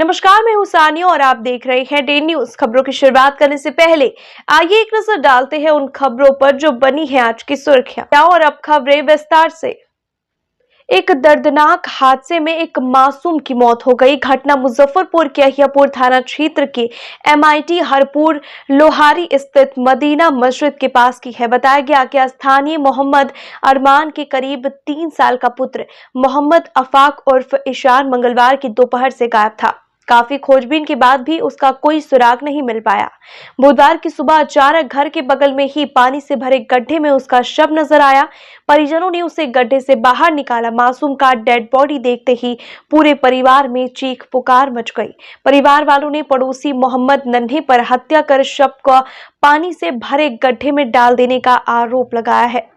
नमस्कार, मैं हूं सानिया और आप देख रहे हैं डे न्यूज। खबरों की शुरुआत करने से पहले आइए एक नजर डालते हैं उन खबरों पर जो बनी है आज की सुर्खियां। और अब खबरें विस्तार से। एक दर्दनाक हादसे में एक मासूम की मौत हो गई। घटना मुजफ्फरपुर के अहियापुर थाना क्षेत्र के MIT हरपुर लोहारी स्थित मदीना मस्जिद के पास की है। बताया गया कि स्थानीय मोहम्मद अरमान के करीब 3 साल का पुत्र मोहम्मद अफाक उर्फ ईशान मंगलवार की दोपहर से गायब था। काफी खोजबीन के बाद भी उसका कोई सुराग नहीं मिल पाया। बुधवार की सुबह अचानक घर के बगल में ही पानी से भरे गड्ढे में उसका शव नजर आया। परिजनों ने उसे गड्ढे से बाहर निकाला। मासूम का डेड बॉडी देखते ही पूरे परिवार में चीख पुकार मच गई। परिवार वालों ने पड़ोसी मोहम्मद नन्हे पर हत्या कर शव को पानी से भरे गड्ढे में डाल देने का आरोप लगाया है।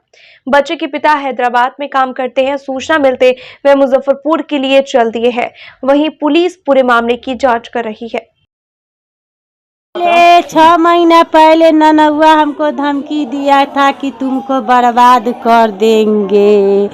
बच्चे के पिता हैदराबाद में काम करते हैं। सूचना मिलते वे मुजफ्फरपुर के लिए चल दिए हैं। वहीं पुलिस पूरे मामले की जांच कर रही है। 6 महीना पहले ननौआ हमको धमकी दिया था कि तुमको बर्बाद कर देंगे।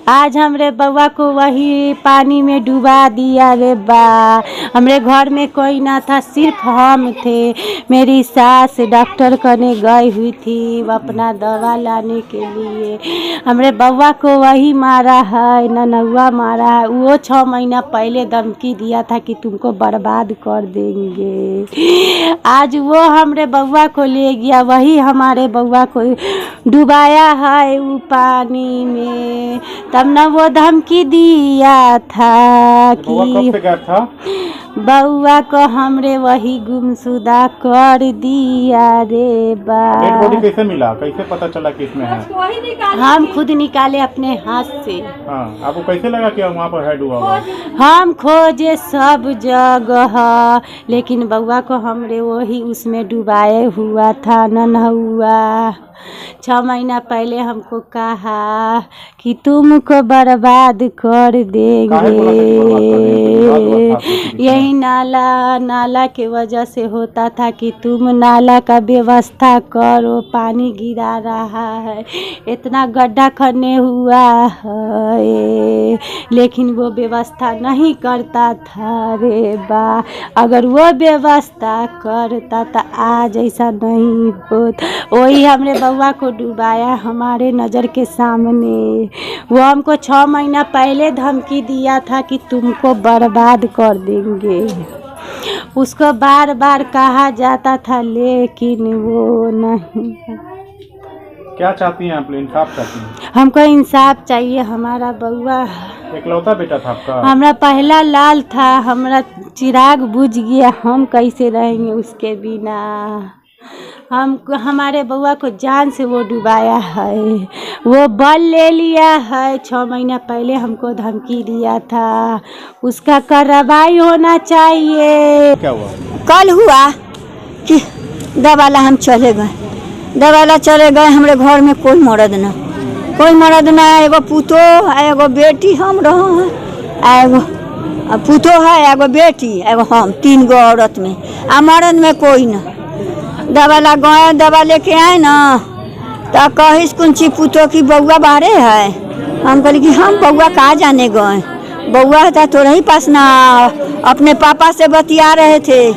आज हमरे बउआ को वही पानी में डुबा दिया रे बा। हमरे घर में कोई ना था, सिर्फ हम थे। मेरी सास डॉक्टर करने गई हुई थी वो अपना दवा लाने के लिए। हमरे बउआ को वही मारा है, ननौआ मारा है। वो 6 महीना पहले धमकी दिया था कि तुमको बर्बाद कर देंगे। आज वो हमरे बउआ को ले गया, वही हमारे बउआ को डुबाया है वो पानी में। तब न वो धमकी दिया था कि कब से गायब था? बउआ को हमरे वही गुमशुदा कर दिया रे बा। डेड बॉडी कैसे मिला, कैसे पता चला कि इसमें है? हम खुद निकाले अपने हाथ से। हाँ, आपको कैसे लगा कि वहाँ पर है डूबा हुआ? हम खोजे सब जगह, लेकिन बउआ को हमरे वही उसमें डुबाए हुआ था नन्हौआ। 6 महीना पहले हमको कहा कि तुमको बर्बाद कर देंगे। यही नाला के वजह से होता था कि तुम नाला का व्यवस्था करो, पानी गिरा रहा है, इतना गड्ढा खने हुआ है, लेकिन वो व्यवस्था नहीं करता था रे बा। अगर वो व्यवस्था करता तो आज ऐसा नहीं होता। वही हमरे बउआ को डुबाया हमारे नज़र के सामने। वो हमको 6 महीना पहले धमकी दिया था कि तुमको बर्बाद कर देंगे। उसको बार बार कहा जाता था, लेकिन वो नहीं। क्या चाहती हैं आप? इंसाफ चाहती हैं? हमको इंसाफ चाहिए। हमारा बउआ इकलौता बेटा था आपका? हमारा पहला लाल था, हमारा चिराग बुझ गया। हम कैसे रहेंगे उसके बिना? हमारे बउआ को जान से वो डुबाया है, वो बल ले लिया है। 6 महीना पहले हमको धमकी दिया था, उसका कार्रवाई होना चाहिए। क्या हुआ? कल हुआ कि दवाला हम चले गए, हमरे घर में कोई मर्द ना, एगो पुतो एगो बेटी हम रहो, एगो पुतो है, एगो बेटी, एगो हम, 3 गो औरत में। आ मर्द में कोई ना। दवाला गए, दवा लेके आए ना तो कहिस कुंची पुतो की बउआ बाहरे है। हम कहली कि हम बउआ कहाँ जाने गए, बउआ था तो रही पास ना, अपने पापा से बतिया रहे थे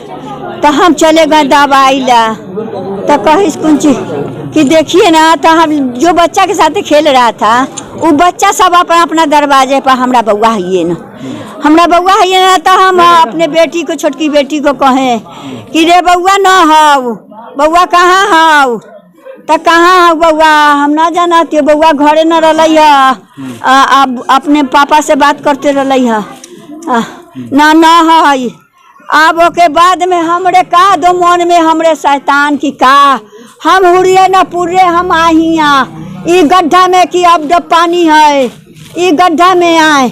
तो हम चले गए दवाई ला। तो कहिस कुंची कि देखिए ना, तो हम जो बच्चा के साथ खेल रहा था वो बच्चा सब अपना दरवाजे पर हमरा बउआ है ना, तो हम अपने बेटी को, छोटकी बेटी को कहें कि रे बउआ न हो, बउआ कहाँ हो? तो कहाँ हो बउआ? हम ना जानते, बउआ घरे न रही है, अपने पापा से बात करते रही है ना है। अब ओके बाद में हमरे का दो मन में हमरे शैतान की का हम हुरिए न पूरे हम आहिया ई गड्ढा में कि अब जब पानी है ई गड्ढा में आए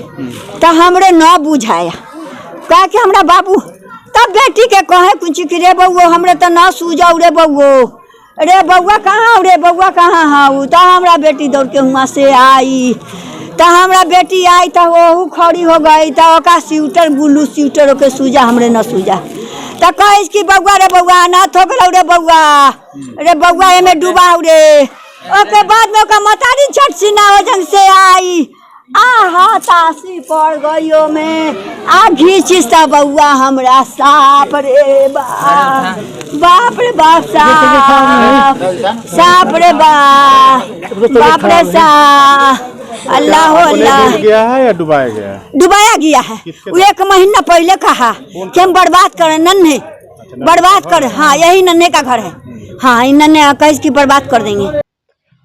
तो हमरे न बुझाया का कि हमरा बाबू। तब बेटी के कहे कुछ कि रे बउआ हमरे तो न सूझाऊ रे बउआ कहाँ हाउ? तो हमरा बेटी दौड़ के हुआ से आई, तो हमरा बेटी आई तो वो खड़ी हो गई, तो ओका स्वेटर ब्लू स्वेटर ओके सूझा, हमरे न सूझा। तो कहिस कि बउआ रे बउआ अनाथ हो गलौ रे बउआ एमे डूबा रे। ओके बाद में ओका मतारी चट सीना वजन से आई आहा तासी पड़ गयो में आ घीचिस्ता बउआ हमरा साप रे बाप रे बाप साप रे बाप रे अल्लाह हो अल्लाह। डूब गया है या डुबाया गया है? डुबाया गया है। वो 1 महीना पहले कहा कि हम बर्बाद करें, नन्हे बर्बाद कर। हाँ यही नन्हे का घर है। हाँ इन नन्हे कैसे की बर्बाद कर देंगे।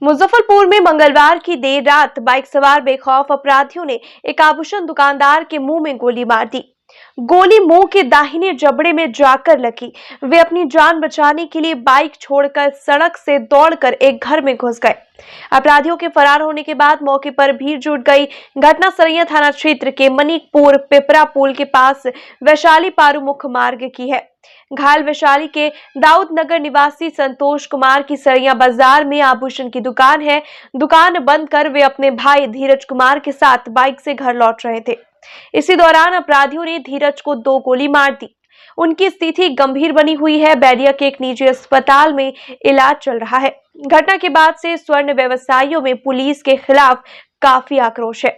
मुजफ्फरपुर में मंगलवार की देर रात बाइक सवार बेखौफ अपराधियों ने एक आभूषण दुकानदार के मुंह में गोली मार दी। गोली मुंह के दाहिने जबड़े में जाकर लगी। वे अपनी जान बचाने के लिए बाइक छोड़कर सड़क से दौड़कर एक घर में घुस गए। अपराधियों के फरार होने के बाद मौके पर भीड़ जुट गई। घटना सरैया थाना क्षेत्र के मनिकपुर पिपरा पुल के पास वैशाली पारू मुख्य मार्ग की है। घायल वैशाली के दाऊद नगर निवासी संतोष कुमार की सरैया बाजार में आभूषण की दुकान है। दुकान बंद कर वे अपने भाई धीरज कुमार के साथ बाइक से घर लौट रहे थे। इसी दौरान अपराधियों ने धीरज को 2 गोली मार दी। उनकी स्थिति गंभीर बनी हुई है। बैरिया के एक निजी अस्पताल में इलाज चल रहा है। घटना के बाद से स्वर्ण व्यवसायियों में पुलिस के खिलाफ काफी आक्रोश है।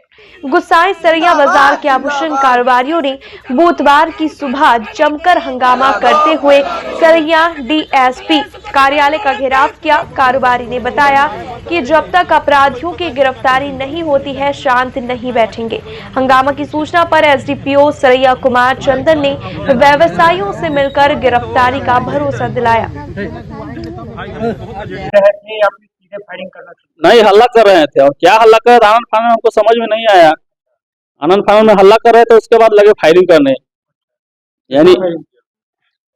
गुस्साए सरैया बाजार के आभूषण कारोबारियों ने बुधवार की सुबह जमकर हंगामा करते हुए सरैया डीएसपी कार्यालय का घेराव किया। कारोबारी ने बताया कि जब तक अपराधियों की गिरफ्तारी नहीं होती है शांत नहीं बैठेंगे। हंगामा की सूचना पर एसडीपीओ सरैया कुमार चंदन ने व्यवसायियों से मिलकर गिरफ्तारी का भरोसा दिलाया। नहीं हल्ला कर रहे थे। और क्या हल्ला कर रहे आनंद फानन हमको समझ में नहीं आया। आनंद फानन में हल्ला कर रहे थे, उसके बाद लगे फायरिंग करने। यानी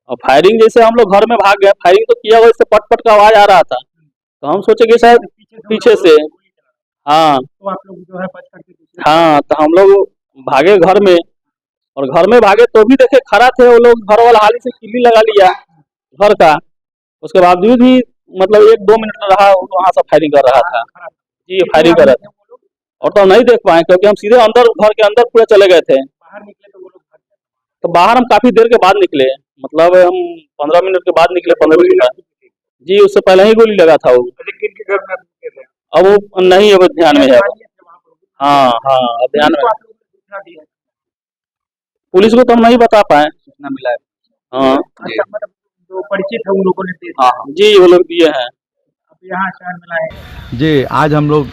और फायरिंग जैसे हम लोग घर में भाग गए, फायरिंग तो किया हुआ, इससे पट पट का आवाज आ रहा था तो हम सोचे कि शायद पीछे से। हाँ हाँ तो हम लोग भागे घर में, और घर में भागे तो भी देखे खड़ा थे वो लोग। घर वाला हाली से किल्ली लगा लिया घर का। उसके बावजूद भी मतलब 1-2 मिनट रहा, वहाँ से फायरिंग कर रहा था। जी फायरिंग कर रहा था, और तो नहीं देख पाए क्योंकि हम सीधे अंदर घर के अंदर पूरे चले गए थे। तो बाहर हम काफी देर के बाद निकले, मतलब हम 15 मिनट के बाद निकले। 15 मिनट बाद जी, उससे पहले ही गोली लगा था वो। अब वो नहीं, अब ध्यान में है। हाँ हाँ अब ध्यान में। पुलिस को तो हम नहीं बता पाए, सूचना मिला है। हाँ जो परिचित है उन लोगों ने दिए। हाँ जी वो लोग दिए हैं। अब यहाँ शहर में लाए। जी आज हम लोग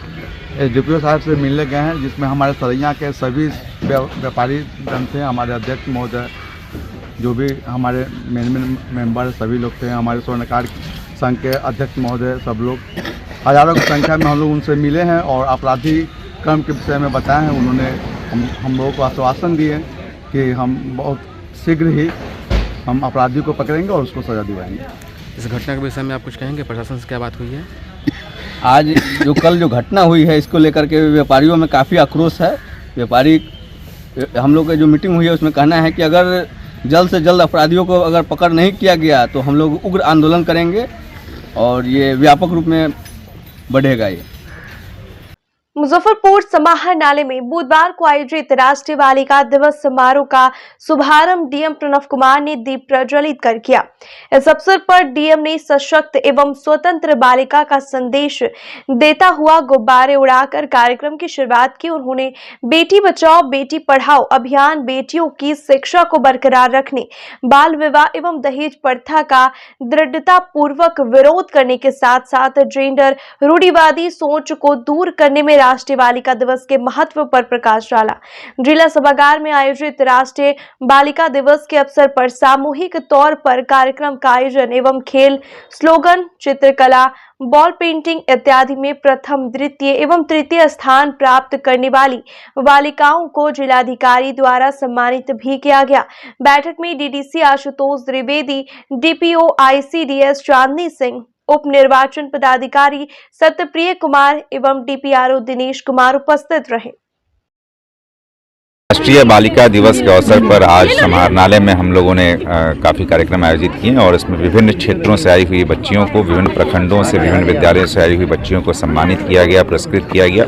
एसडीपीओ साहब से मिलने गए हैं, जिसमें हमारे सरैया के सभी व्यापारी जन थे, हमारे अध्यक्ष महोदय, जो भी हमारे मेंबर सभी लोग थे, हमारे स्वर्णकार संघ के अध्यक्ष महोदय, सब लोग हजारों की संख्या में हम लोग उनसे मिले हैं और आपराधी क्रम के विषय में बताए हैं। उन्होंने हम लोगों को आश्वासन दिए कि हम बहुत शीघ्र ही हम अपराधी को पकड़ेंगे और उसको सजा दिलाएंगे। इस घटना के विषय में आप कुछ कहेंगे? प्रशासन से क्या बात हुई है? आज कल जो घटना हुई है इसको लेकर के व्यापारियों में काफ़ी आक्रोश है। व्यापारी हम लोग की जो मीटिंग हुई है उसमें कहना है कि अगर जल्द से जल्द अपराधियों को अगर पकड़ नहीं किया गया तो हम लोग उग्र आंदोलन करेंगे और ये व्यापक रूप में बढ़ेगा। ये मुजफ्फरपुर समाहर नाले में बुधवार को आयोजित राष्ट्रीय बालिका दिवस समारोह का शुभारंभ डीएम प्रणव कुमार ने दीप प्रज्वलित कर किया। इस अवसर पर डीएम ने सशक्त एवं स्वतंत्र बालिका का संदेश देता हुआ गुब्बारे उड़ाकर कार्यक्रम की शुरुआत की। उन्होंने बेटी बचाओ बेटी पढ़ाओ अभियान, बेटियों की शिक्षा को बरकरार रखने, बाल विवाह एवं दहेज प्रथा का दृढ़ता पूर्वक विरोध करने के साथ साथ जेंडर रूढ़िवादी सोच को दूर करने में राष्ट्रीय बालिका दिवस के महत्व पर प्रकाश डाला। जिला सभागार में आयोजित राष्ट्रीय बालिका दिवस के अवसर पर सामूहिक तौर पर कार्यक्रम का आयोजन एवं खेल, स्लोगन, चित्रकला, बॉल पेंटिंग इत्यादि में प्रथम, द्वितीय एवं तृतीय स्थान प्राप्त करने वाली बालिकाओं को जिलाधिकारी द्वारा सम्मानित भी किया गया। बैठक में DDC Ashutosh Dwivedi, DPO ICDS Chandni Singh, उप निर्वाचन पदाधिकारी सत्यप्रिय कुमार एवं डीपीआरओ दिनेश कुमार उपस्थित रहे। राष्ट्रीय बालिका दिवस के अवसर पर आज समाहरणालय में हम लोगों ने काफ़ी कार्यक्रम आयोजित किए और इसमें विभिन्न क्षेत्रों से आई हुई बच्चियों को, विभिन्न प्रखंडों से, विभिन्न विद्यालयों से आई हुई बच्चियों को सम्मानित किया गया, पुरस्कृत किया गया,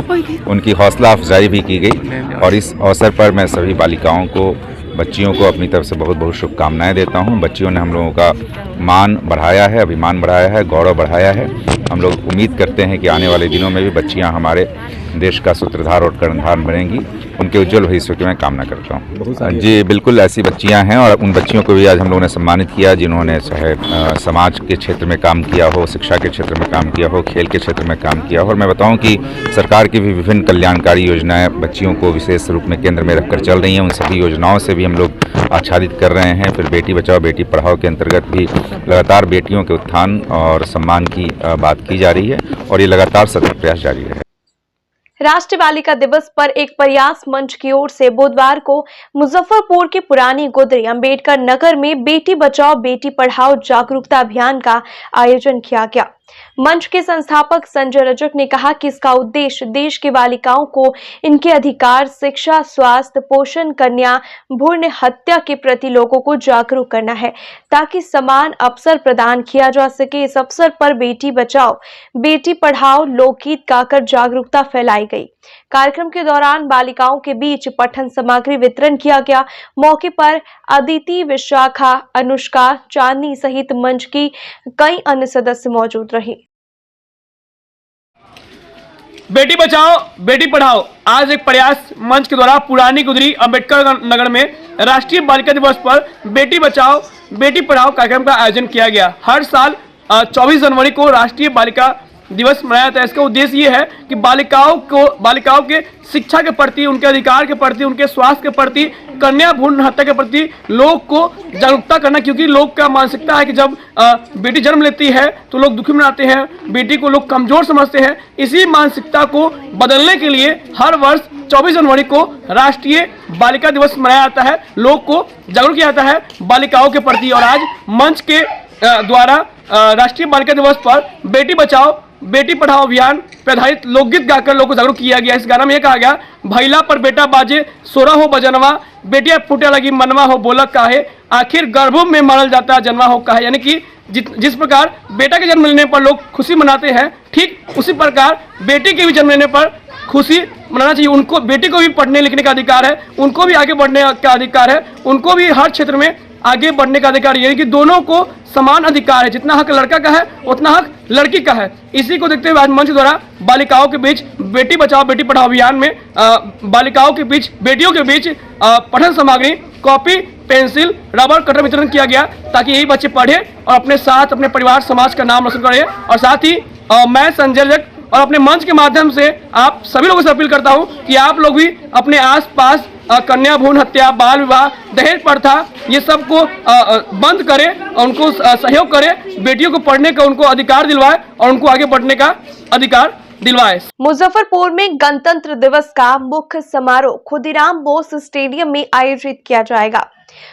उनकी हौसला अफजाई भी की गई। और इस अवसर पर मैं सभी बालिकाओं को, बच्चियों को अपनी तरफ से बहुत बहुत शुभकामनाएं देता हूं। बच्चियों ने हम लोगों का मान बढ़ाया है, अभिमान बढ़ाया है, गौरव बढ़ाया है हम लोग उम्मीद करते हैं कि आने वाले दिनों में भी बच्चियां हमारे देश का सूत्रधार और कर्णधार बनेंगी। उनके उज्जवल भविष्य की मैं कामना करता हूँ। जी बिल्कुल, ऐसी बच्चियां हैं और उन बच्चियों को भी आज हम लोगों ने सम्मानित किया जिन्होंने चाहे समाज के क्षेत्र में काम किया हो, शिक्षा के क्षेत्र में काम किया हो, खेल के क्षेत्र में काम किया हो। और मैं बताऊं कि सरकार की भी विभिन्न कल्याणकारी योजनाएं बच्चियों को विशेष रूप में केंद्र में रखकर चल रही हैं। उन सभी योजनाओं से भी हम लोग आच्छादित कर रहे हैं। फिर बेटी बचाओ बेटी पढ़ाओ के अंतर्गत भी लगातार बेटियों के उत्थान और सम्मान की बात की जा रही है और ये लगातार सतत प्रयास जारी है। राष्ट्रीय बालिका दिवस पर एक प्रयास मंच की ओर से बुधवार को मुजफ्फरपुर के पुरानी गुदरी अंबेडकर नगर में बेटी बचाओ बेटी पढ़ाओ जागरूकता अभियान का आयोजन किया गया। मंच के संस्थापक संजय रजक ने कहा कि इसका उद्देश्य देश की बालिकाओं को इनके अधिकार, शिक्षा, स्वास्थ्य, पोषण, कन्या भ्रूण हत्या के प्रति लोगों को जागरूक करना है ताकि समान अवसर प्रदान किया जा सके। इस अवसर पर बेटी बचाओ बेटी पढ़ाओ लोकगीत गाकर जागरूकता फैलाई गई। कार्यक्रम के दौरान बालिकाओं के बीच पठन सामग्री वितरण किया गया। मौके पर अदिति, विशाखा, अनुष्का, चांदनी सहित मंच की कई अन्य सदस्य मौजूद रहे। बेटी बचाओ बेटी पढ़ाओ आज एक प्रयास मंच के द्वारा पुरानी गुदरी अंबेडकर नगर में राष्ट्रीय बालिका दिवस पर बेटी बचाओ बेटी पढ़ाओ कार्यक्रम का आयोजन किया गया। हर साल 24 जनवरी को राष्ट्रीय बालिका दिवस मनाया जाता है। इसका उद्देश्य ये है कि बालिकाओं के शिक्षा के प्रति, उनके अधिकार के प्रति, उनके स्वास्थ्य के प्रति, कन्या भ्रूण हत्या के प्रति लोग को जागरूकता करना। क्योंकि लोग का मानसिकता है कि जब बेटी जन्म लेती है तो लोग दुखी मनाते हैं, बेटी को लोग कमजोर समझते हैं। इसी मानसिकता को बदलने के लिए हर वर्ष 24 जनवरी को राष्ट्रीय बालिका दिवस मनाया जाता है। लोग को जागरूक किया जाता है बालिकाओं के प्रति। और आज मंच के द्वारा राष्ट्रीय बालिका दिवस पर बेटी बचाओ बेटी पढ़ाओ अभियान पर आधारित लोकगीत गाकर लोगों को जागरूक किया गया। इस गाना में यह कहा गया, भैला पर बेटा बाजे सोरा हो बजनवा, बेटिया फूटे लगी मनवा हो बोला काहे, आखिर गर्भों में मरल जाता जन्मा हो काहे। यानी कि जिस प्रकार बेटा के जन्म लेने पर लोग खुशी मनाते हैं, ठीक उसी प्रकार बेटी के भी जन्म लेने पर खुशी मनाना चाहिए। उनको, बेटी को भी पढ़ने लिखने का अधिकार है, उनको भी आगे बढ़ने का अधिकार है, उनको भी हर क्षेत्र में आगे बढ़ने का अधिकार है। यानी कि दोनों को समान अधिकार है। जितना हक लड़का का है उतना हक लड़की का है। इसी को देखते हुए आज मंच द्वारा बालिकाओं के बीच बेटी बचाओ बेटी पढ़ाओ अभियान में बालिकाओं के बीच, बेटियों के बीच पठन सामग्री, कॉपी, पेंसिल, रबर, कटर वितरण किया गया ताकि यही बच्चे पढ़े और अपने साथ अपने परिवार समाज का नाम रोशन करें। और साथ ही मैं संजय रजक और अपने मंच के माध्यम से आप सभी लोगों से अपील करता हूं कि आप लोग भी अपने आसपास कन्या भ्रूण हत्या, बाल विवाह, दहेज प्रथा ये सब को बंद करें और उनको सहयोग करें, बेटियों को पढ़ने का उनको अधिकार दिलवाए और उनको आगे बढ़ने का अधिकार दिलवाए। मुजफ्फरपुर में गणतंत्र दिवस का मुख्य समारोह खुदीराम बोस स्टेडियम में आयोजित किया जाएगा।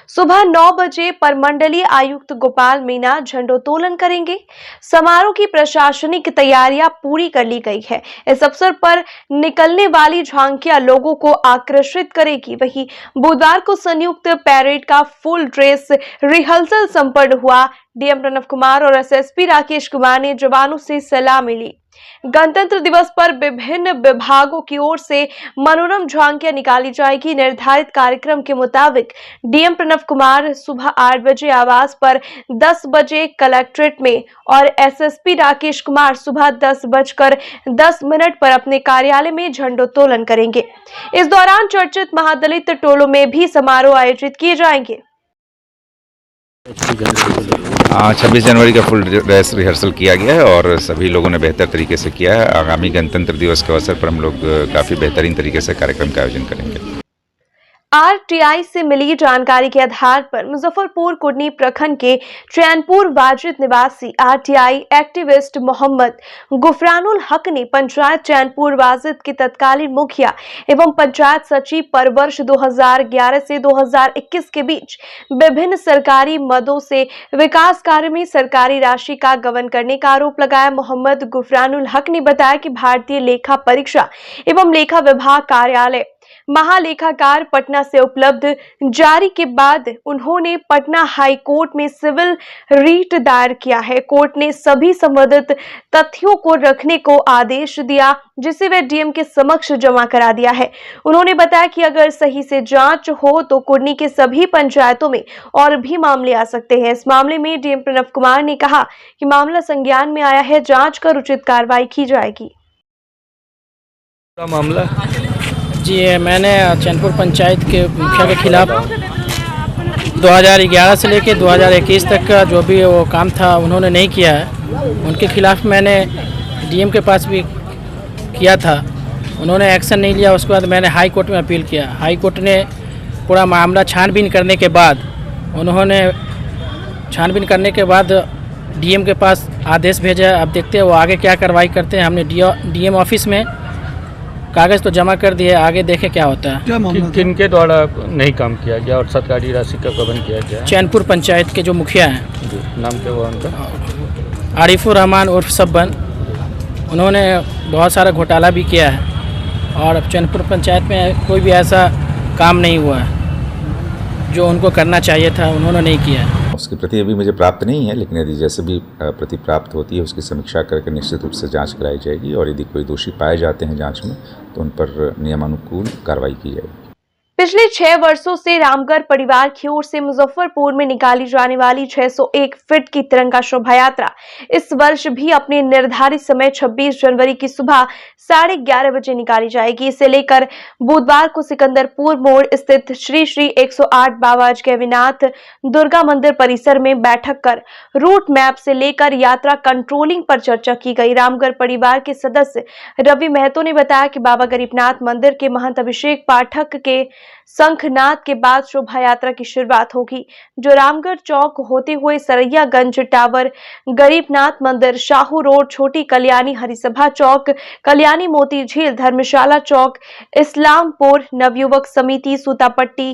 सुबह 9 बजे परमंडलीय आयुक्त गोपाल मीना झंडोत्तोलन करेंगे। समारोह की प्रशासनिक तैयारियां पूरी कर ली गई है। इस अवसर पर निकलने वाली झांकियां लोगों को आकर्षित करेगी। वहीं बुधवार को संयुक्त पैरेड का फुल ड्रेस रिहर्सल संपन्न हुआ। डीएम प्रणव कुमार और एसएसपी राकेश कुमार ने जवानों से सलामी ली। गणतंत्र दिवस पर विभिन्न विभागों की ओर से मनोरम झांकियां निकाली जाएगी। निर्धारित कार्यक्रम के मुताबिक डीएम प्रणव कुमार सुबह 8 बजे आवास पर, 10 बजे कलेक्ट्रेट में और एसएसपी राकेश कुमार सुबह 10:10 पर अपने कार्यालय में झंडोत्तोलन करेंगे। इस दौरान चर्चित महादलित टोलों में भी समारोह आयोजित किए जाएंगे। 26 जनवरी का फुल ड्रेस रिहर्सल किया गया है और सभी लोगों ने बेहतर तरीके से किया है। आगामी गणतंत्र दिवस के अवसर पर हम लोग काफ़ी बेहतरीन तरीके से कार्यक्रम का आयोजन करेंगे। आरटीआई से मिली जानकारी के आधार पर मुजफ्फरपुर कुर्नी प्रखंड के चैनपुर वाजिद निवासी आरटीआई एक्टिविस्ट मोहम्मद गुफरानुल हक ने पंचायत चैनपुर वाजिद के तत्कालीन मुखिया एवं पंचायत सचिव पर वर्ष 2011 से 2021 के बीच विभिन्न सरकारी मदों से विकास कार्य में सरकारी राशि का गबन करने का आरोप लगाया। मोहम्मद गुफरानुल हक ने बताया कि भारतीय लेखा परीक्षा एवं लेखा विभाग कार्यालय महालेखाकार पटना से उपलब्ध जारी के बाद उन्होंने पटना हाई कोर्ट में सिविल रीट दायर किया है। कोर्ट ने सभी संबंधित तथ्यों को रखने को आदेश दिया, जिसे वे डीएम के समक्ष जमा करा दिया है। उन्होंने बताया कि अगर सही से जांच हो तो कुर्नी के सभी पंचायतों में और भी मामले आ सकते हैं। इस मामले में डीएम प्रणव कुमार ने कहा कि मामला संज्ञान में आया है, जांच कर उचित कार्रवाई की जाएगी। मामला जी, मैंने चैनपुर पंचायत के मुखिया के खिलाफ 2011 से लेकर 2021 तक का जो भी वो काम था उन्होंने नहीं किया है, उनके खिलाफ मैंने डीएम के पास भी किया था, उन्होंने एक्शन नहीं लिया। उसके बाद मैंने हाई कोर्ट में अपील किया। हाई कोर्ट ने पूरा मामला छानबीन करने के बाद डीएम के पास आदेश भेजा। अब देखते हैं वो आगे क्या कार्रवाई करते हैं। हमने डीएम ऑफिस में कागज़ तो जमा कर दिए, आगे देखें क्या होता है। किनके द्वारा नहीं काम किया गया और सरकारी राशि का गबन किया गया? चैनपुर पंचायत के जो मुखिया हैं, नाम क्या हुआ उनका? आरिफुर रहमान उर्फ सब्बन, उन्होंने बहुत सारा घोटाला भी किया है और अब चैनपुर पंचायत में कोई भी ऐसा काम नहीं हुआ है जो उनको करना चाहिए था, उन्होंने नहीं किया है। उसके प्रति अभी मुझे प्राप्त नहीं है, लेकिन यदि जैसे भी प्रति प्राप्त होती है उसकी समीक्षा करके निश्चित रूप से जांच कराई जाएगी और यदि कोई दोषी पाए जाते हैं जांच में तो उन पर नियमानुकूल कार्रवाई की जाएगी। पिछले 6 वर्षों से रामगढ़ परिवार की ओर से मुजफ्फरपुर में निकाली जाने वाली 601 फीट की तिरंगा शोभा यात्रा इस वर्ष भी अपने निर्धारित समय 26 जनवरी की सुबह 11:30 बजे निकाली जाएगी। इसे लेकर बुधवार को सिकंदरपुर मोड़ स्थित श्री श्री 108 बाबा अजगैबीनाथ दुर्गा मंदिर परिसर में बैठक कर रूट मैप से लेकर यात्रा कंट्रोलिंग पर चर्चा की गई। रामगढ़ परिवार के सदस्य रवि महतो ने बताया कि बाबा गरीबनाथ मंदिर के महंत अभिषेक पाठक के शंखनाद के बाद शोभा यात्रा की शुरुआत होगी, जो रामगढ़ चौक होते हुए सरैयागंज टावर, गरीबनाथ मंदिर, शाहू रोड, छोटी कल्याणी, हरिसभा चौक, कल्याणी मोती झील, धर्मशाला चौक, इस्लामपुर, नवयुवक समिति, सूतापट्टी,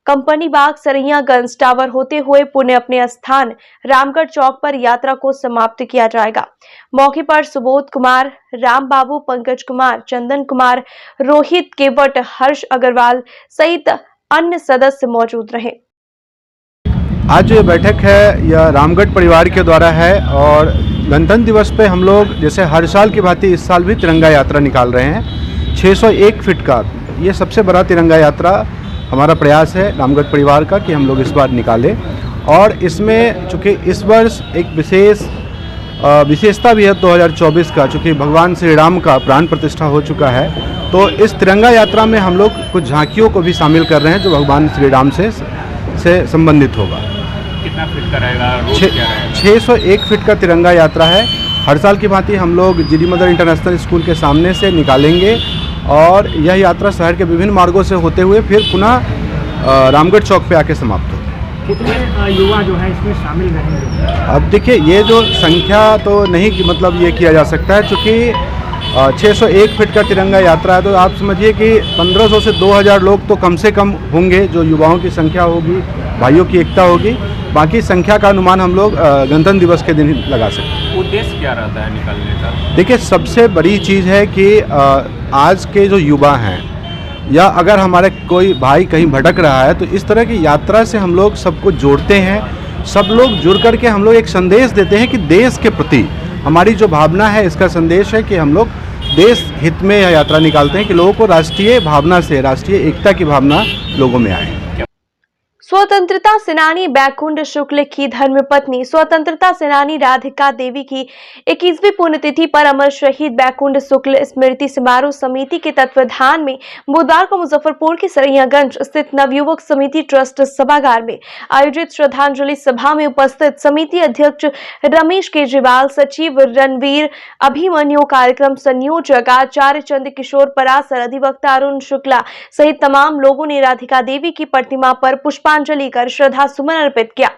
कंपनी बाग, सरैयागंज टावर होते हुए पुनः अपने स्थान रामगढ़ चौक पर यात्रा को समाप्त किया जाएगा। मौके पर सुबोध कुमार, राम बाबू, पंकज कुमार, चंदन कुमार, रोहित केवट, हर्ष अग्रवाल सहित अन्य सदस्य मौजूद रहे। आज जो बैठक है यह रामगढ़ परिवार के द्वारा है और गणतंत्र दिवस पे हम लोग जैसे हर साल की भांति इस साल भी तिरंगा यात्रा निकाल रहे हैं। 601 फीट का ये सबसे बड़ा तिरंगा यात्रा हमारा प्रयास है रामगढ़ परिवार का कि हम लोग इस बार निकालें और इसमें चूँकि इस वर्ष एक विशेषता भी है 2024 का, चूँकि भगवान श्री राम का प्राण प्रतिष्ठा हो चुका है, तो इस तिरंगा यात्रा में हम लोग कुछ झांकियों को भी शामिल कर रहे हैं जो भगवान श्री राम से संबंधित होगा। कितना फीट का रहेगा? 601 फीट का तिरंगा यात्रा है। हर साल की भांति हम लोग जीडी मदर इंटरनेशनल स्कूल के सामने से निकालेंगे और यह यात्रा शहर के विभिन्न मार्गों से होते हुए फिर पुनः रामगढ़ चौक पे आके समाप्त होगी। कितने युवा जो है इसमें शामिल रहेंगे? अब देखिए, ये जो संख्या तो नहीं मतलब ये किया जा सकता है, चूँकि 601 फीट का तिरंगा यात्रा है तो आप समझिए कि 1500 से 2000 लोग तो कम से कम होंगे, जो युवाओं की संख्या होगी, भाइयों की एकता होगी। बाकी संख्या का अनुमान हम लोग गणतंत्र दिवस के दिन लगा सकते हैं। उद्देश्य क्या रहता है निकालने का? देखिए, सबसे बड़ी चीज़ है कि आज के जो युवा हैं या अगर हमारे कोई भाई कहीं भटक रहा है तो इस तरह की यात्रा से हम लोग सबको जोड़ते हैं। सब लोग जुड़ करके हम लोग एक संदेश देते हैं कि देश के प्रति हमारी जो भावना है, इसका संदेश है कि हम लोग देश हित में यह यात्रा निकालते हैं कि लोगों को राष्ट्रीय भावना से, राष्ट्रीय एकता की भावना लोगों में आए। स्वतंत्रता सेनानी बैकुंठ शुक्ल की धर्मपत्नी स्वतंत्रता सेनानी राधिका देवी की 21वीं पुण्यतिथि पर अमर शहीद बैकुंठ शुक्ल स्मृति समारोह समिति के तत्वाधान में बुधवार को मुजफ्फरपुर के सरैयागंज स्थित नवयुवक समिति ट्रस्ट सभागार में आयोजित श्रद्धांजलि सभा में उपस्थित समिति अध्यक्ष रमेश केजरीवाल, सचिव रणवीर अभिमन्यु, कार्यक्रम संयोजक आचार्य चंद्र किशोर परासर, अधिवक्ता अरुण शुक्ला सहित तमाम लोगों ने राधिका देवी की प्रतिमा पर पुष्पांजलि कर श्रद्धा सुमन अर्पित किया।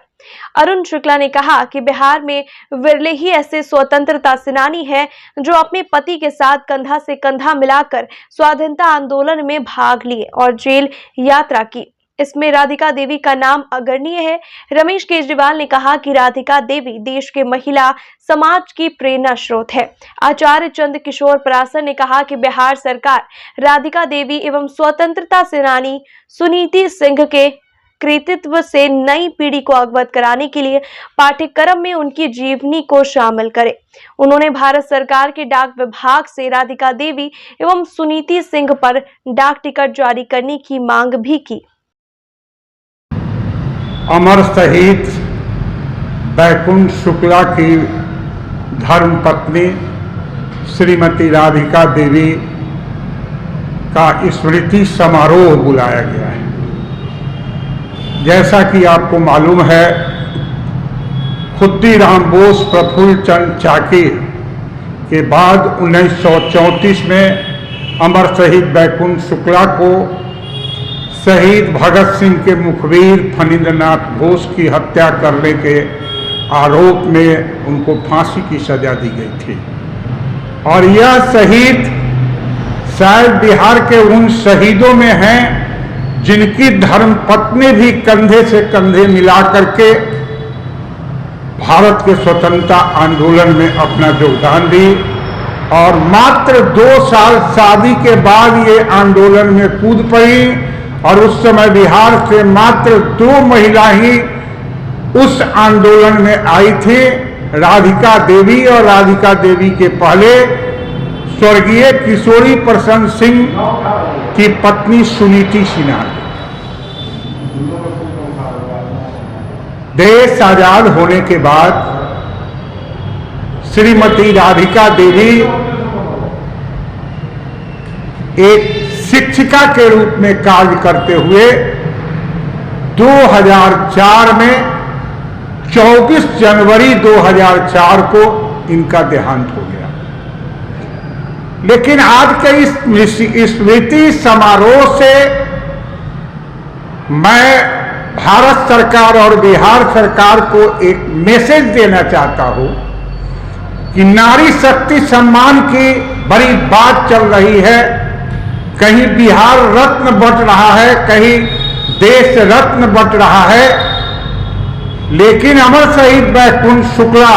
अरुण शुक्ला ने कहा कि बिहार में विरले ही ऐसे स्वतंत्रता सेनानी हैं जो अपने पति के साथ कंधा से कंधा मिलाकर स्वाधीनता आंदोलन में भाग लिए और जेल यात्रा की। इसमें राधिका देवी का नाम अग्रणीय है। रमेश केजरीवाल ने कहा कि राधिका देवी देश के महिला समाज की प्रेरणा स्रोत है। आचार्य चंद्र किशोर परासर ने कहा कि बिहार सरकार राधिका देवी एवं स्वतंत्रता सेनानी सुनीति सिंह के कृतित्व से नई पीढ़ी को अवगत कराने के लिए पाठ्यक्रम में उनकी जीवनी को शामिल करे। उन्होंने भारत सरकार के डाक विभाग से राधिका देवी एवं सुनीति सिंह पर डाक टिकट जारी करने की मांग भी की। अमर शहीद बैकुंठ शुक्ला की धर्मपत्नी श्रीमती राधिका देवी का स्मृति समारोह बुलाया गया है। जैसा कि आपको मालूम है, खुद्दीराम बोस प्रफुल्ल चंद चाकी के बाद 1934 में अमर शहीद बैकुंठ शुक्ला को शहीद भगत सिंह के मुखबिर फणींद्रनाथ घोष की हत्या करने के आरोप में उनको फांसी की सजा दी गई थी। और यह शहीद शायद बिहार के उन शहीदों में हैं जिनकी धर्मपत्नी भी कंधे से कंधे मिला करके भारत के स्वतंत्रता आंदोलन में अपना योगदान दी। और मात्र 2 साल शादी के बाद ये आंदोलन में कूद पड़ी और उस समय बिहार से मात्र 2 महिला ही उस आंदोलन में आई थी, राधिका देवी और राधिका देवी के पहले स्वर्गीय किशोरी प्रसन्न सिंह की पत्नी सुनीति सिन्हा। देश आजाद होने के बाद श्रीमती राधिका देवी एक शिक्षिका के रूप में कार्य करते हुए 2004 में 24 जनवरी 2004 को इनका देहांत हो गया। लेकिन आज के इस स्मृति समारोह से मैं भारत सरकार और बिहार सरकार को एक मैसेज देना चाहता हूं कि नारी शक्ति सम्मान की बड़ी बात चल रही है। कहीं बिहार रत्न बंट रहा है, कहीं देश रत्न बंट रहा है, लेकिन अमर शहीद बैकुंठ शुक्ला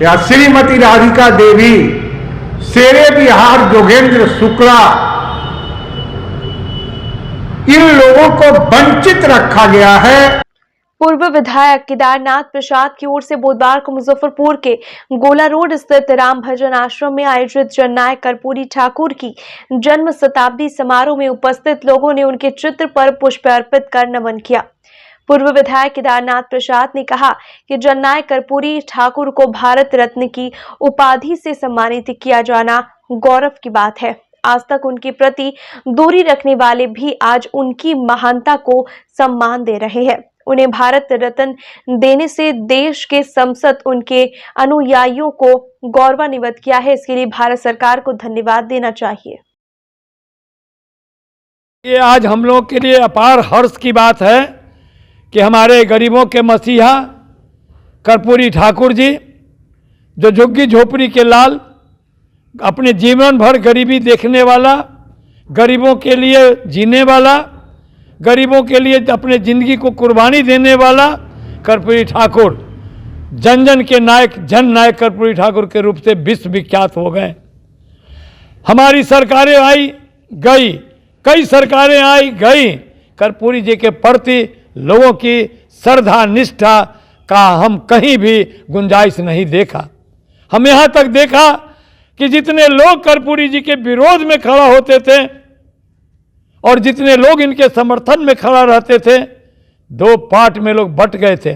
या श्रीमती राधिका देवी, शेरे बिहार जोगेंद्र शुक्ला, इन लोगों को वंचित रखा गया है। पूर्व विधायक केदारनाथ प्रसाद की ओर से बुधवार को मुजफ्फरपुर के गोला रोड स्थित राम भजन आश्रम में आयोजित जननायक कर्पूरी ठाकुर की जन्म शताब्दी समारोह में उपस्थित लोगों ने उनके चित्र पर पुष्प अर्पित कर नमन किया। पूर्व विधायक केदारनाथ प्रसाद ने कहा कि जननायक कर्पूरी ठाकुर को भारत रत्न की उपाधि से सम्मानित किया जाना गौरव की बात है। आज तक उनके प्रति दूरी रखने वाले भी आज उनकी महानता को सम्मान दे रहे हैं। उन्हें भारत रत्न देने से देश के संसद उनके अनुयायियों को गौरवान्वित किया है। इसके लिए भारत सरकार को धन्यवाद देना चाहिए। ये आज हम लोग के लिए अपार हर्ष की बात है कि हमारे गरीबों के मसीहा कर्पूरी ठाकुर जी, जो झुग्गी झोपड़ी के लाल, अपने जीवन भर गरीबी देखने वाला, गरीबों के लिए जीने वाला, गरीबों के लिए अपने जिंदगी को कुर्बानी देने वाला कर्पूरी ठाकुर जन जन के नायक, जन नायक कर्पूरी ठाकुर के रूप से विश्व विख्यात हो गए। हमारी सरकारें आई गई, कई सरकारें आई गई, कर्पूरी जी के प्रति लोगों की श्रद्धा निष्ठा का हम कहीं भी गुंजाइश नहीं देखा। हम यहाँ तक देखा कि जितने लोग कर्पूरी जी के विरोध में खड़ा होते थे और जितने लोग इनके समर्थन में खड़ा रहते थे, 2 पार्ट में लोग बट गए थे।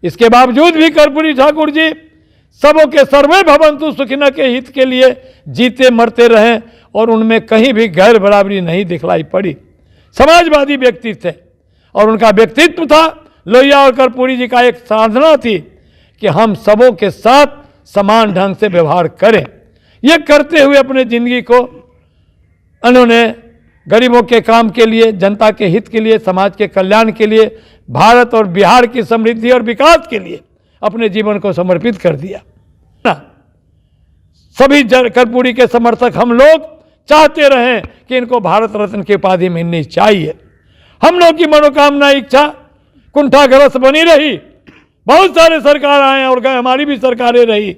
इसके बावजूद भी कर्पूरी ठाकुर जी सबों के सर्वे भवंतु सुखिनः के हित के लिए जीते मरते रहे और उनमें कहीं भी गैर बराबरी नहीं दिखलाई पड़ी। समाजवादी व्यक्ति थे और उनका व्यक्तित्व था, लोहिया और कर्पूरी जी का एक साधना थी कि हम सबों के साथ समान ढंग से व्यवहार करें। ये करते हुए अपने जिंदगी को उन्होंने गरीबों के काम के लिए, जनता के हित के लिए, समाज के कल्याण के लिए, भारत और बिहार की समृद्धि और विकास के लिए अपने जीवन को समर्पित कर दिया। सभी कर्पूरी के समर्थक हम लोग चाहते रहे कि इनको भारत रत्न की उपाधि मिलनी चाहिए। हम लोग की मनोकामना इच्छा कुंठाग्रस्त बनी रही। बहुत सारे सरकार आए और गए, हमारी भी सरकारें रही,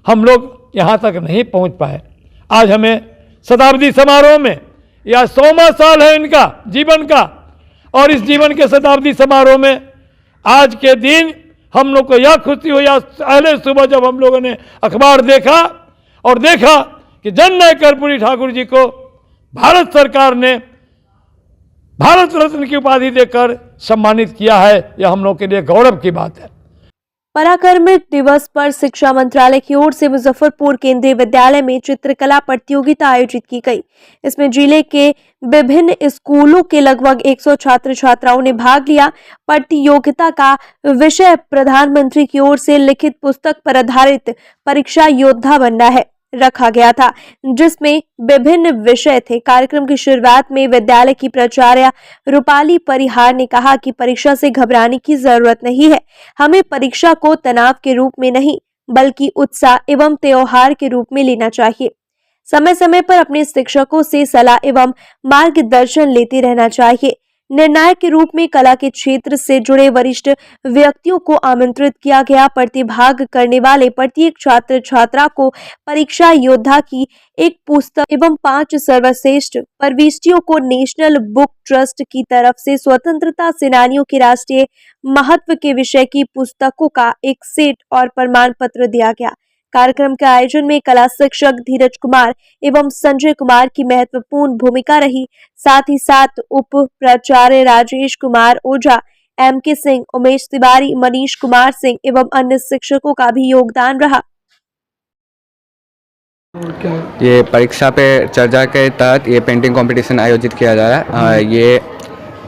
हम लोग यहाँ तक नहीं पहुँच पाए। आज हमें शताब्दी समारोह में, या 100वां साल है इनका जीवन का, और इस जीवन के शताब्दी समारोह में आज के दिन हम लोग को यह खुशी हुई, आज पहले सुबह जब हम लोगों ने अखबार देखा और देखा कि जननायक कर्पूरी ठाकुर जी को भारत सरकार ने भारत रत्न की उपाधि देकर सम्मानित किया है, यह हम लोग के लिए गौरव की बात है। पराक्रम दिवस पर शिक्षा मंत्रालय की ओर से मुजफ्फरपुर केंद्रीय विद्यालय में चित्रकला प्रतियोगिता आयोजित की गई। इसमें जिले के विभिन्न स्कूलों के लगभग 100 छात्र छात्राओं ने भाग लिया। प्रतियोगिता का विषय प्रधानमंत्री की ओर से लिखित पुस्तक पर आधारित परीक्षा योद्धा बनना है रखा गया था, जिसमें विभिन्न विषय थे। कार्यक्रम की शुरुआत में विद्यालय की प्राचार्य रूपाली परिहार ने कहा कि परीक्षा से घबराने की जरूरत नहीं है। हमें परीक्षा को तनाव के रूप में नहीं बल्कि उत्साह एवं त्योहार के रूप में लेना चाहिए। समय समय पर अपने शिक्षकों से सलाह एवं मार्गदर्शन लेते रहना चाहिए। निर्णायक के रूप में कला के क्षेत्र से जुड़े वरिष्ठ व्यक्तियों को आमंत्रित किया गया। प्रतिभाग करने वाले प्रत्येक छात्र छात्रा को परीक्षा योद्धा की एक पुस्तक एवं 5 सर्वश्रेष्ठ प्रविष्टियों को नेशनल बुक ट्रस्ट की तरफ से स्वतंत्रता सेनानियों के राष्ट्रीय महत्व के विषय की पुस्तकों का एक सेट और प्रमाण पत्र दिया गया। कार्यक्रम के आयोजन में कला शिक्षक धीरज कुमार एवं संजय कुमार की महत्वपूर्ण भूमिका रही। साथ ही साथ उप प्राचार्य राजेश कुमार ओझा, MK सिंह, उमेश तिवारी, मनीष कुमार सिंह एवं अन्य शिक्षकों का भी योगदान रहा। ये परीक्षा पे चर्चा के तहत ये पेंटिंग कंपटीशन आयोजित किया जा रहा है। ये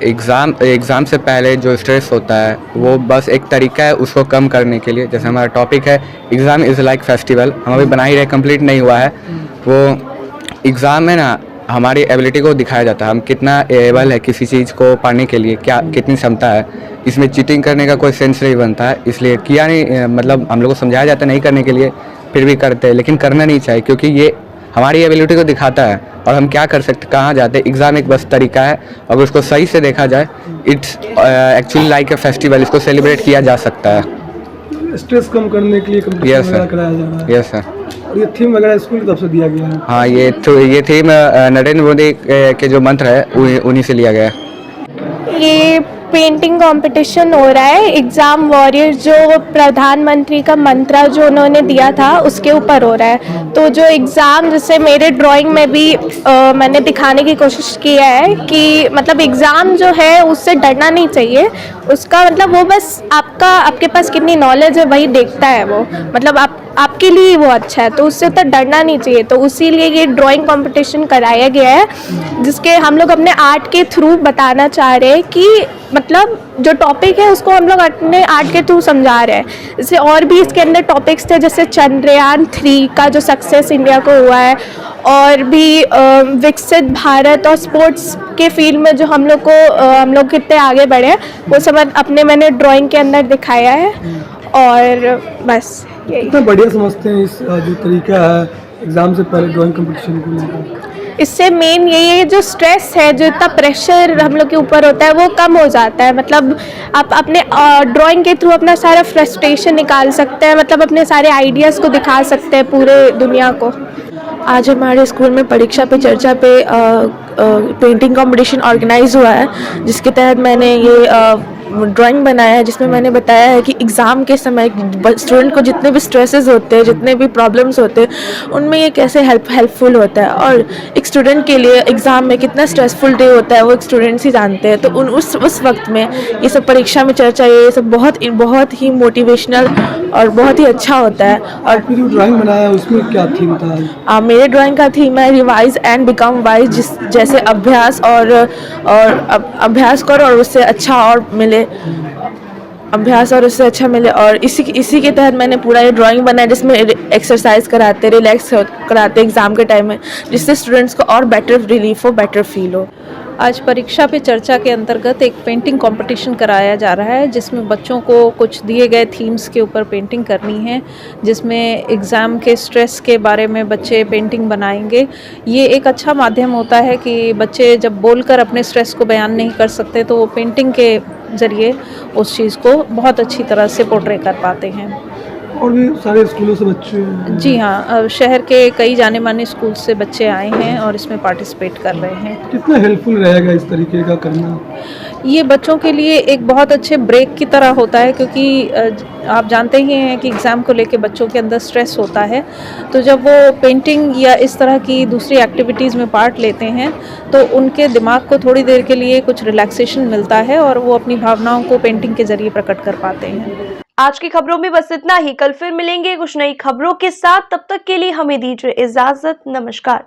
एग्ज़ाम से पहले जो स्ट्रेस होता है वो बस एक तरीका है उसको कम करने के लिए। जैसे हमारा टॉपिक है एग्ज़ाम इज़ लाइक फेस्टिवल, हम अभी बना ही रहे, कंप्लीट नहीं हुआ है। वो एग्ज़ाम में ना हमारी एबिलिटी को दिखाया जाता है, हम कितना एबल है किसी चीज़ को पढ़ने के लिए, क्या कितनी क्षमता है। इसमें चीटिंग करने का कोई सेंस नहीं बनता है, इसलिए किया नहीं, मतलब हम लोग को समझाया जाता है नहीं करने के लिए, फिर भी करते हैं। लेकिन करना नहीं चाहिए क्योंकि ये हमारी एबिलिटी को दिखाता है और हम क्या कर सकते, कहाँ जाते। एग्ज़ाम एक बस तरीका है, अगर उसको सही से देखा जाए it's actually like a festival, इसको सेलिब्रेट किया जा सकता है। स्ट्रेस कम करने के लिए कंपटीशन वगैरह कराया जा रहा है। Yes sir. और ये थीम वगैरह स्कूल की तरफ से दिया गया है। हाँ, ये थीम नरेंद्र मोदी के जो मंत्र है उन्हीं से लिया गया है। ये पेंटिंग कंपटीशन हो रहा है, एग्ज़ाम वॉरियर जो प्रधानमंत्री का मंत्र जो उन्होंने दिया था उसके ऊपर हो रहा है। तो जो एग्ज़ाम, जैसे मेरे ड्राइंग में भी मैंने दिखाने की कोशिश किया है कि मतलब एग्ज़ाम जो है उससे डरना नहीं चाहिए। उसका मतलब वो बस आपके पास कितनी नॉलेज है वही देखता है वो, मतलब आपके लिए वो अच्छा है, तो उससे तो डरना नहीं चाहिए। तो इसीलिए ये ड्राइंग कंपटीशन कराया गया है, जिसके हम लोग अपने आर्ट के थ्रू बताना चाह रहे हैं कि मतलब जो टॉपिक है उसको हम लोग अपने आर्ट के थ्रू समझा रहे हैं। जैसे और भी इसके अंदर टॉपिक्स थे, जैसे चंद्रयान 3 का जो सक्सेस इंडिया को हुआ है, और भी विकसित भारत और स्पोर्ट्स के फील्ड में जो हम लोग कितने आगे बढ़े हैं वो सब मैंने ड्राइंग के अंदर दिखाया है। और बस कितना बढ़िया समझते हैं इस जो तरीका है एग्ज़ाम से पहले ड्राइंग कंपटीशन को लेकर। इससे मेन यही है, जो स्ट्रेस है, जो इतना प्रेशर हम लोग के ऊपर होता है वो कम हो जाता है। मतलब आप अपने ड्राइंग के थ्रू अपना सारा फ्रस्ट्रेशन निकाल सकते हैं, मतलब अपने सारे आइडियाज़ को दिखा सकते हैं पूरे दुनिया को। आज हमारे स्कूल में परीक्षा पे चर्चा पे पेंटिंग कंपटीशन ऑर्गेनाइज हुआ है, जिसके तहत मैंने ये ड्राइंग बनाया है, जिसमें मैंने बताया है कि एग्ज़ाम के समय स्टूडेंट को जितने भी स्ट्रेसेस होते हैं, जितने भी प्रॉब्लम्स होते हैं, उनमें ये कैसे हेल्पफुल होता है। और एक स्टूडेंट के लिए एग्ज़ाम में कितना स्ट्रेसफुल डे होता है वो एक स्टूडेंट्स ही जानते हैं। तो उस वक्त में ये सब परीक्षा में चर्चा, ये सब बहुत ही मोटिवेशनल और बहुत ही अच्छा होता है। और जो ड्राइंग बनाया है उसमें क्या थीम था? मेरे ड्राइंग का थीम है रिवाइज एंड बिकम वाइज, जैसे अभ्यास और अभ्यास करो और उससे अच्छा और मिले, अभ्यास और उससे अच्छा मिले। और इसी के तहत मैंने पूरा ये ड्राइंग बनाया, जिसमें एक्सरसाइज कराते, रिलैक्स कराते एग्ज़ाम के टाइम में, जिससे स्टूडेंट्स को और बेटर रिलीफ हो, बेटर फील हो। आज परीक्षा पे चर्चा के अंतर्गत एक पेंटिंग कंपटीशन कराया जा रहा है, जिसमें बच्चों को कुछ दिए गए थीम्स के ऊपर पेंटिंग करनी है, जिसमें एग्ज़ाम के स्ट्रेस के बारे में बच्चे पेंटिंग बनाएंगे। ये एक अच्छा माध्यम होता है कि बच्चे जब बोलकर अपने स्ट्रेस को बयान नहीं कर सकते तो वो पेंटिंग के ज़रिए उस चीज़ को बहुत अच्छी तरह से पोर्ट्रे कर पाते हैं। और भी सारे स्कूलों से बच्चे जी हाँ, शहर के कई जाने माने स्कूल से बच्चे आए हैं और इसमें पार्टिसिपेट कर रहे हैं। कितना हेल्पफुल रहेगा इस तरीके का करना? ये बच्चों के लिए एक बहुत अच्छे ब्रेक की तरह होता है, क्योंकि आप जानते ही हैं कि एग्ज़ाम को लेके बच्चों के अंदर स्ट्रेस होता है। तो जब वो पेंटिंग या इस तरह की दूसरी एक्टिविटीज़ में पार्ट लेते हैं तो उनके दिमाग को थोड़ी देर के लिए कुछ रिलैक्सेशन मिलता है और वो अपनी भावनाओं को पेंटिंग के ज़रिए प्रकट कर पाते हैं। आज की खबरों में बस इतना ही। कल फिर मिलेंगे कुछ नई खबरों के साथ। तब तक के लिए हमें दीजिए इजाजत। नमस्कार।